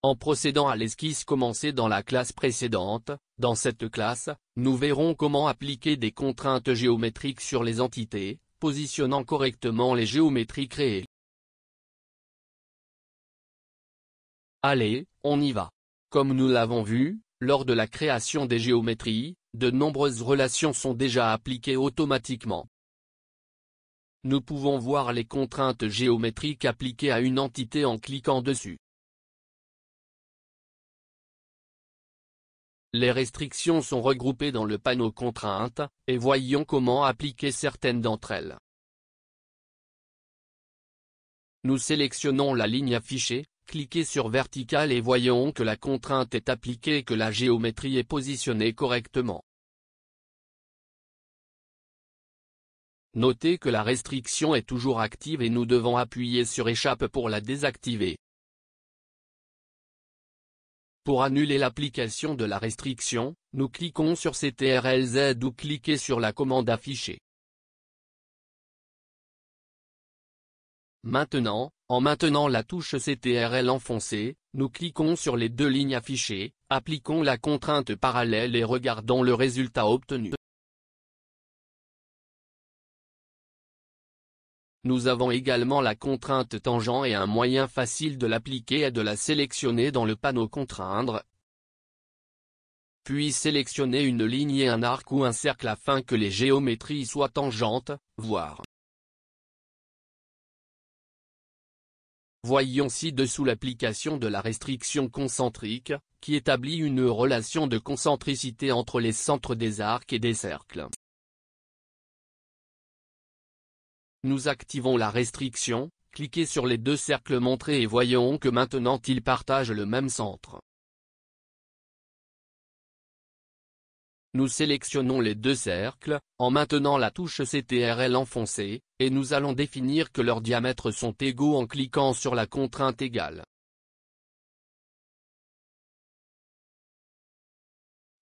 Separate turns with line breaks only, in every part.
En procédant à l'esquisse commencée dans la classe précédente, dans cette classe, nous verrons comment appliquer des contraintes géométriques sur les entités, positionnant correctement les géométries créées. Allez, on y va. Comme nous l'avons vu, lors de la création des géométries, de nombreuses relations sont déjà appliquées automatiquement. Nous pouvons voir les contraintes géométriques appliquées à une entité en cliquant dessus. Les restrictions sont regroupées dans le panneau Contraintes, et voyons comment appliquer certaines d'entre elles. Nous sélectionnons la ligne affichée, cliquez sur Vertical et voyons que la contrainte est appliquée et que la géométrie est positionnée correctement. Notez que la restriction est toujours active et nous devons appuyer sur Échappe pour la désactiver. Pour annuler l'application de la restriction, nous cliquons sur CTRL-Z ou cliquez sur la commande affichée. Maintenant, en maintenant la touche CTRL enfoncée, nous cliquons sur les deux lignes affichées, appliquons la contrainte parallèle et regardons le résultat obtenu. Nous avons également la contrainte tangent et un moyen facile de l'appliquer est de la sélectionner dans le panneau Contraindre. Puis sélectionnez une ligne et un arc ou un cercle afin que les géométries soient tangentes, voire. Voyons ci-dessous l'application de la restriction concentrique, qui établit une relation de concentricité entre les centres des arcs et des cercles. Nous activons la restriction, cliquez sur les deux cercles montrés et voyons que maintenant ils partagent le même centre. Nous sélectionnons les deux cercles, en maintenant la touche CTRL enfoncée, et nous allons définir que leurs diamètres sont égaux en cliquant sur la contrainte égale.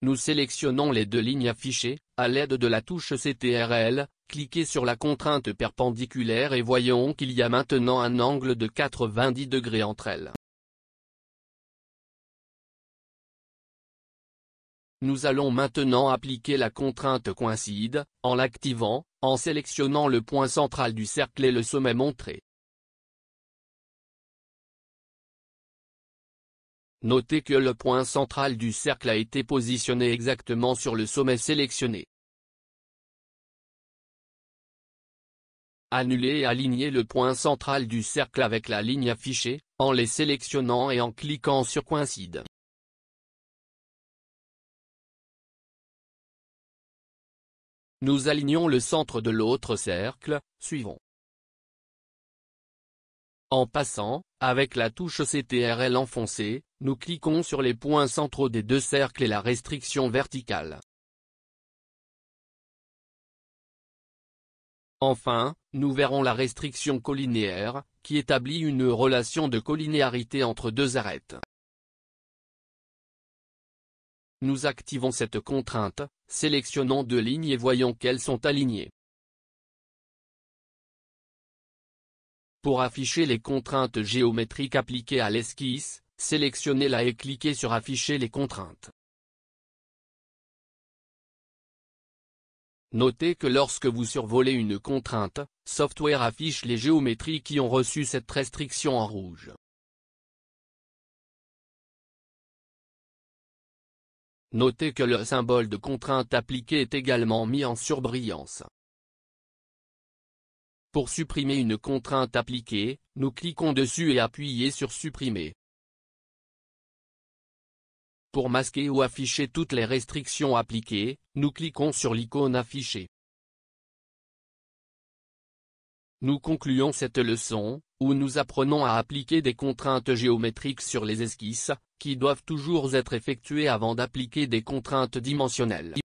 Nous sélectionnons les deux lignes affichées, à l'aide de la touche CTRL, cliquez sur la contrainte perpendiculaire et voyons qu'il y a maintenant un angle de 90 degrés entre elles. Nous allons maintenant appliquer la contrainte coïncide, en l'activant, en sélectionnant le point central du cercle et le sommet montré. Notez que le point central du cercle a été positionné exactement sur le sommet sélectionné. Annulez et alignez le point central du cercle avec la ligne affichée, en les sélectionnant et en cliquant sur Coïncide. Nous alignons le centre de l'autre cercle, suivant. En passant, avec la touche CTRL enfoncée, nous cliquons sur les points centraux des deux cercles et la restriction verticale. Enfin, nous verrons la restriction collinéaire, qui établit une relation de collinéarité entre deux arêtes. Nous activons cette contrainte, sélectionnons deux lignes et voyons qu'elles sont alignées. Pour afficher les contraintes géométriques appliquées à l'esquisse, sélectionnez-la et cliquez sur Afficher les contraintes. Notez que lorsque vous survolez une contrainte, Software affiche les géométries qui ont reçu cette restriction en rouge. Notez que le symbole de contrainte appliquée est également mis en surbrillance. Pour supprimer une contrainte appliquée, nous cliquons dessus et appuyez sur Supprimer. Pour masquer ou afficher toutes les restrictions appliquées, nous cliquons sur l'icône affichée. Nous concluons cette leçon, où nous apprenons à appliquer des contraintes géométriques sur les esquisses, qui doivent toujours être effectuées avant d'appliquer des contraintes dimensionnelles.